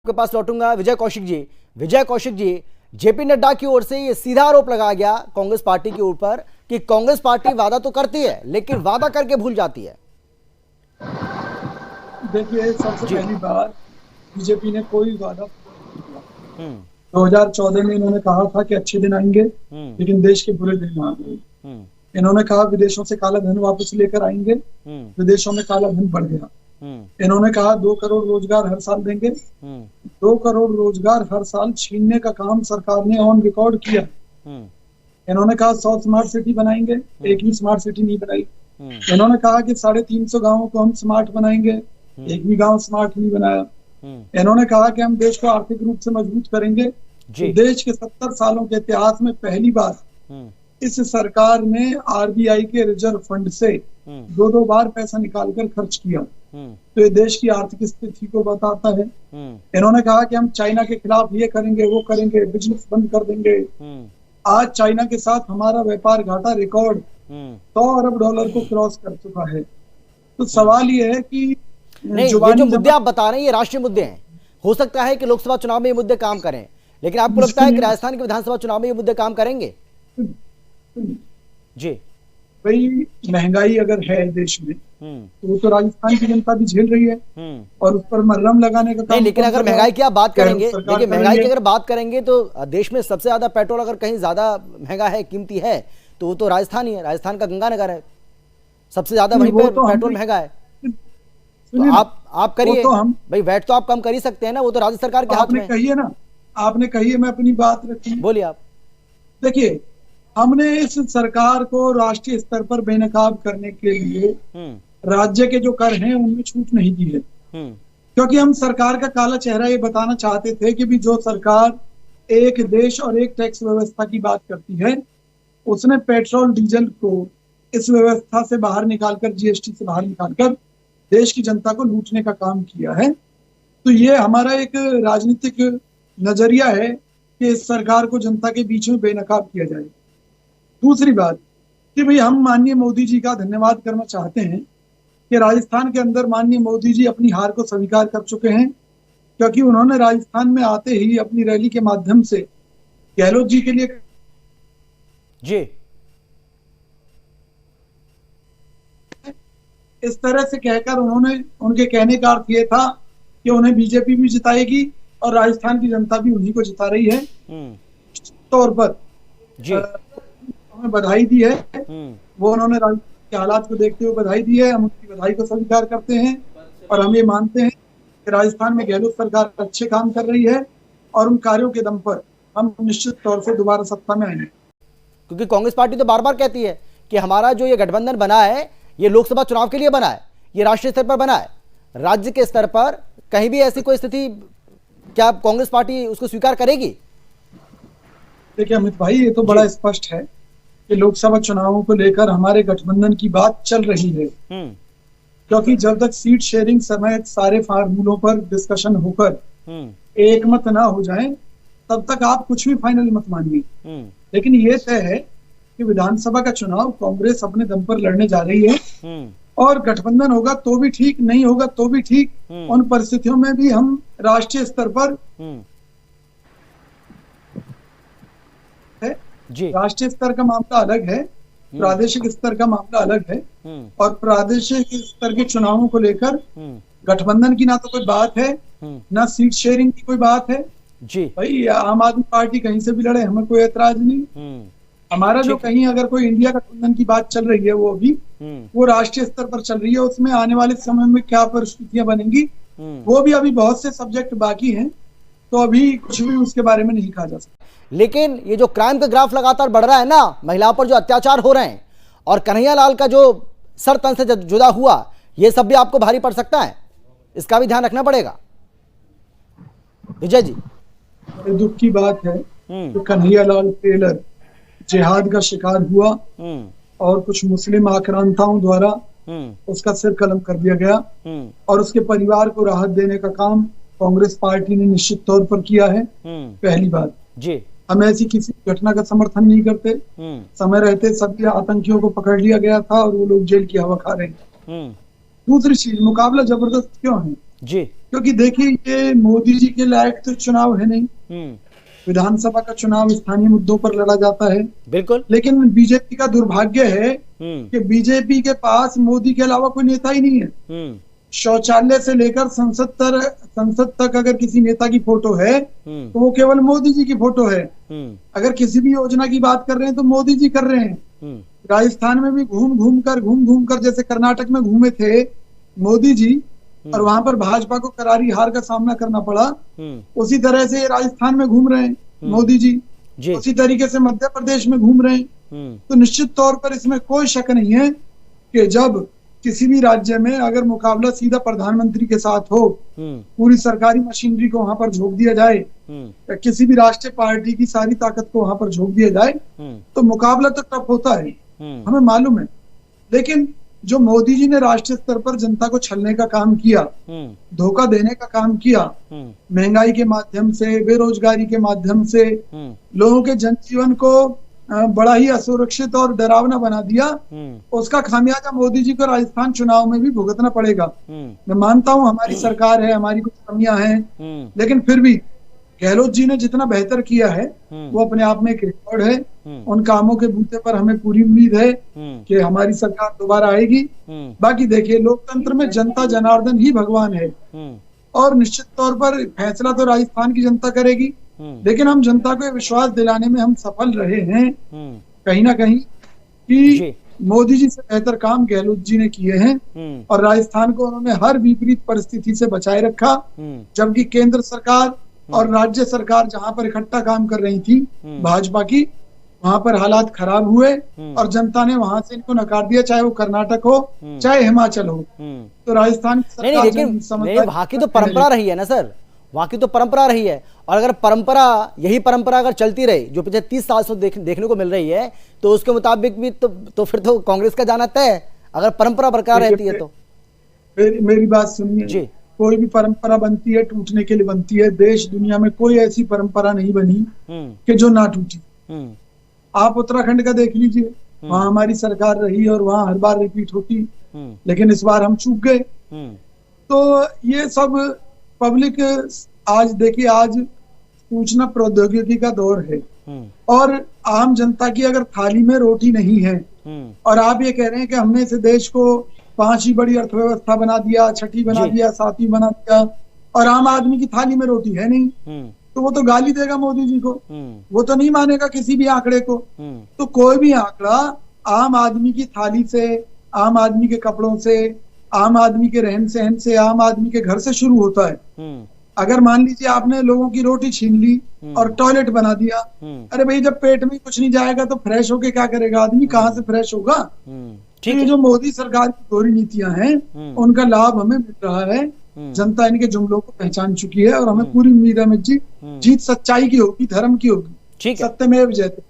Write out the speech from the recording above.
के पास लौटूंगा विजय कौशिक जी। विजय कौशिक जी, जेपी नड्डा की ओर से ये सीधा आरोप लगाया गया कांग्रेस पार्टी के ऊपर कि कांग्रेस पार्टी वादा तो करती है लेकिन वादा करके भूल जाती है। देखिए, सबसे पहली बात, बीजेपी ने कोई वादा नहीं किया। 2014 में इन्होंने कहा था कि अच्छे दिन आएंगे, लेकिन देश के बुरे दिन आ गए। इन्होंने कहा विदेशों से काला धन वापस लेकर आएंगे, विदेशों में काला धन बढ़ गया। इन्होंने कहा 2 करोड़ रोजगार हर साल देंगे, 2 करोड़ रोजगार हर साल छीनने का काम सरकार ने ऑन रिकॉर्ड किया। इन्होंने कहा 100 स्मार्ट सिटी बनाएंगे, एक भी स्मार्ट सिटी नहीं बनाई। इन्होंने कहा कि 350 गाँवों को हम स्मार्ट बनाएंगे, एक भी गांव स्मार्ट नहीं बनाया। इन्होंने कहा कि हम देश को आर्थिक रूप से मजबूत करेंगे। तो देश के 70 सालों के इतिहास में पहली बार इस सरकार ने आरबीआई के रिजर्व फंड से 2 बार पैसा निकालकर खर्च किया। तो ये देश की आर्थिक स्थिति को बताता है। इन्होंने कहा कि हम चाइना के खिलाफ ये करेंगे, वो करेंगे, बिजनेस बंद कर देंगे। आज चाइना के साथ हमारा व्यापार घाटा रिकॉर्ड $100 अरब को क्रॉस कर चुका है। तो सवाल ये है कि नहीं, ये जो मुद्दे आप बता रहे हैं ये राष्ट्रीय मुद्दे हैं। हो सकता है कि लोकसभा चुनाव में ये मुद्दे काम करें, लेकिन आपको लगता है कि राजस्थान के विधानसभा चुनाव में ये मुद्दे काम करेंगे? जी भाई, महंगाई अगर है देश में तो वो तो राजस्थान की जनता भी झेल रही है और उस पर मरहम लगाने का काम। लेकिन अगर महंगाई की आप बात करेंगे, देखिए महंगाई की अगर बात करेंगे तो देश में सबसे ज्यादा पेट्रोल अगर कहीं ज्यादा महंगा है, कीमती है, तो वो तो राजस्थान ही है। राजस्थान का गंगानगर है, सबसे ज्यादा वहीं पे पेट्रोल महंगा है। तो आप करिए भाई, वैट तो आप कम कर ही सकते हैं ना, वो तो राज्य सरकार के हाथ में है। कहिए ना, आपने कहिए, मैं अपनी बात रखी। बोलिए आप। देखिए, हमने इस सरकार को राष्ट्रीय स्तर पर बेनकाब करने के लिए राज्य के जो कर हैं उनमें छूट नहीं दी है, क्योंकि हम सरकार का काला चेहरा ये बताना चाहते थे कि भी जो सरकार एक देश और एक टैक्स व्यवस्था की बात करती है, उसने पेट्रोल डीजल को इस व्यवस्था से बाहर निकालकर, जीएसटी से बाहर निकालकर देश की जनता को लूटने का काम किया है। तो ये हमारा एक राजनीतिक नजरिया है कि इस सरकार को जनता के बीच में बेनकाब किया जाए। दूसरी बात कि भाई, हम माननीय मोदी जी का धन्यवाद करना चाहते हैं कि राजस्थान के अंदर माननीय मोदी जी अपनी हार को स्वीकार कर चुके हैं, क्योंकि उन्होंने राजस्थान में आते ही अपनी रैली के माध्यम से गहलोत जी के लिए इस तरह से कहकर उनके कहने का अर्थ ये था कि उन्हें बीजेपी भी जिताएगी और राजस्थान की जनता भी उन्हीं को जिता रही है। तौर पर हमें बधाई दी है, वो उन्होंने राजस्थान के हालात को देखते हुए बधाई दी है। हम उनकी बधाई को स्वीकार करते हैं और हम ये मानते हैं कि राजस्थान में गहलोत सरकार अच्छे काम कर रही है और उन कार्यों के दम पर हम निश्चित तौर से दोबारा सत्ता में आएंगे। क्योंकि कांग्रेस पार्टी तो बार बार कहती है कि हमारा जो ये गठबंधन बना है ये लोकसभा चुनाव के लिए बना है, ये राष्ट्रीय स्तर पर बना है। राज्य के स्तर पर कहीं भी ऐसी कोई स्थिति क्या कांग्रेस पार्टी उसको स्वीकार करेगी? देखिए अमित भाई, ये तो बड़ा स्पष्ट है कि लोकसभा चुनावों को लेकर हमारे गठबंधन की बात चल रही है, क्योंकि जब तक सीट शेयरिंग समेत सारे फार्मूलों पर डिस्कशन होकर एक मत ना हो जाए तब तक आप कुछ भी फाइनल मत मानिए। लेकिन ये तय है कि विधानसभा का चुनाव कांग्रेस अपने दम पर लड़ने जा रही है और गठबंधन होगा तो भी ठीक, नहीं होगा तो भी ठीक। उन परिस्थितियों में भी हम राष्ट्रीय स्तर पर राष्ट्रीय स्तर का मामला अलग है, प्रादेशिक स्तर का मामला अलग है। और प्रादेशिक स्तर के चुनावों को लेकर गठबंधन की ना तो कोई बात है, ना सीट शेयरिंग की कोई बात है। भाई, आम आदमी पार्टी कहीं से भी लड़े, हमें कोई ऐतराज नहीं। हमारा जो कहीं अगर कोई इंडिया गठबंधन की बात चल रही है वो अभी वो राष्ट्रीय स्तर पर चल रही है। उसमें आने वाले समय में क्या परिस्थितियां बनेंगी वो भी अभी बहुत से सब्जेक्ट बाकी हैं, तो अभी कुछ भी उसके बारे में नहीं कहा जा सकता। लेकिन ये जो क्राइम का ग्राफ लगातार बढ़ रहा है ना, महिलाओं पर जो अत्याचार हो रहे हैं और कन्हैया लाल का जो सर तन से जुदा हुआ, ये सब भी आपको भारी पड़ सकता है, इसका भी ध्यान रखना पड़ेगा। विजय जी, दुख की बात है कि कन्हैया लाल टेलर जिहाद का शिकार हुआ और कुछ मुस्लिम आक्रांताओं द्वारा उसका सिर कलम कर दिया गया और उसके परिवार को राहत देने का काम कांग्रेस पार्टी ने निश्चित तौर पर किया है। पहली बात, हम ऐसी किसी घटना का समर्थन नहीं करते। समय रहते सभी आतंकियों को पकड़ लिया गया था और वो लोग जेल की हवा खा रहे हैं। दूसरी चीज, मुकाबला जबरदस्त क्यों है? क्योंकि देखिए ये मोदी जी के लायक तो चुनाव है नहीं। विधानसभा का चुनाव स्थानीय मुद्दों पर लड़ा जाता है, बिल्कुल। लेकिन बीजेपी का दुर्भाग्य है कि बीजेपी के पास मोदी के अलावा कोई नेता ही नहीं है। शौचालय से लेकर संसद तक अगर किसी नेता की फोटो है तो वो केवल मोदी जी की फोटो है। अगर किसी भी योजना की बात कर रहे हैं तो मोदी जी कर रहे हैं। राजस्थान में भी घूम घूम कर जैसे कर्नाटक में घूमे थे मोदी जी और वहां पर भाजपा को करारी हार का सामना करना पड़ा, उसी तरह से राजस्थान में घूम रहे हैं मोदी जी, उसी तरीके से मध्य प्रदेश में घूम रहे हैं। तो निश्चित तौर पर इसमें कोई शक नहीं है कि जब किसी भी राज्य में अगर मुकाबला सीधा प्रधानमंत्री के साथ हो, पूरी सरकारी मशीनरी को वहां पर झोंक दिया जाए या किसी भी राष्ट्रीय पार्टी की सारी ताकत को वहां पर झोंक दिया जाए तो मुकाबला तो टफ होता है, हमें मालूम है। लेकिन जो मोदी जी ने राष्ट्रीय स्तर पर जनता को छलने का काम किया, धोखा देने का काम किया, महंगाई के माध्यम से, बेरोजगारी के माध्यम से लोगों के जनजीवन को बड़ा ही असुरक्षित और डरावना बना दिया, उसका खामियाजा मोदी जी को राजस्थान चुनाव में भी भुगतना पड़ेगा। मैं मानता हूं हमारी सरकार है, हमारी कुछ कमियां हैं, लेकिन फिर भी गहलोत जी ने जितना बेहतर किया है वो अपने आप में एक रिकॉर्ड है। उन कामों के बूते पर हमें पूरी उम्मीद है कि हमारी सरकार दोबारा आएगी। बाकी देखिए, लोकतंत्र में जनता जनार्दन ही भगवान है और निश्चित तौर पर फैसला तो राजस्थान की जनता करेगी, लेकिन हम जनता को विश्वास दिलाने में हम सफल रहे हैं कहीं ना कहीं कि मोदी जी से बेहतर काम गहलोत जी ने किए हैं और राजस्थान को उन्होंने हर विपरीत परिस्थिति से बचाए रखा, जबकि केंद्र सरकार और राज्य सरकार जहां पर इकट्ठा काम कर रही थी भाजपा की, वहां पर हालात खराब हुए और जनता ने वहां से इनको नकार दिया, चाहे वो कर्नाटक हो चाहे हिमाचल हो। तो राजस्थान की सरकार लेकिन वहां की तो परंपरा रही है ना सर, वहां की तो परंपरा रही है, और अगर यही परंपरा अगर चलती रही जो पिछले 30 साल से देखने को मिल रही है तो उसके मुताबिक भी तो फिर तो कांग्रेस का जाना तय है, अगर परंपरा बरकरार रहती है तो। मेरी बात सुनिए, कोई भी परंपरा बनती है टूटने के लिए बनती है। देश दुनिया में कोई ऐसी परंपरा नहीं बनी कि जो ना टूटी। आप उत्तराखंड का देख लीजिए, वहां हमारी सरकार रही और वहां हर बार रिपीट होती, लेकिन इस बार हम चूक गए। तो ये सब पब्लिक, आज देखिए, आज सूचना प्रौद्योगिकी का दौर है और आम जनता की अगर थाली में रोटी नहीं है और आप ये कह रहे हैं कि हमने इस देश को 5वीं बड़ी अर्थव्यवस्था बना दिया, 6वीं बना दिया, 7वीं बना दिया और आम आदमी की थाली में रोटी है नहीं, तो वो तो गाली देगा मोदी जी को, वो तो नहीं मानेगा किसी भी आंकड़े को। तो कोई भी आंकड़ा आम आदमी की थाली से, आम आदमी के कपड़ों से, आम आदमी के रहन सहन से, आम आदमी के घर से शुरू होता है। अगर मान लीजिए आपने लोगों की रोटी छीन ली और टॉयलेट बना दिया, अरे भाई जब पेट में कुछ नहीं जाएगा तो फ्रेश होके क्या करेगा आदमी, कहाँ से फ्रेश होगा। तो ये जो मोदी सरकार की दोहरी नीतियां हैं उनका लाभ हमें मिल रहा है, जनता इनके जुमलों को पहचान चुकी है और हमें पूरी उम्मीद है जीत सच्चाई की होगी, धर्म की होगी, सत्यमेव जयते।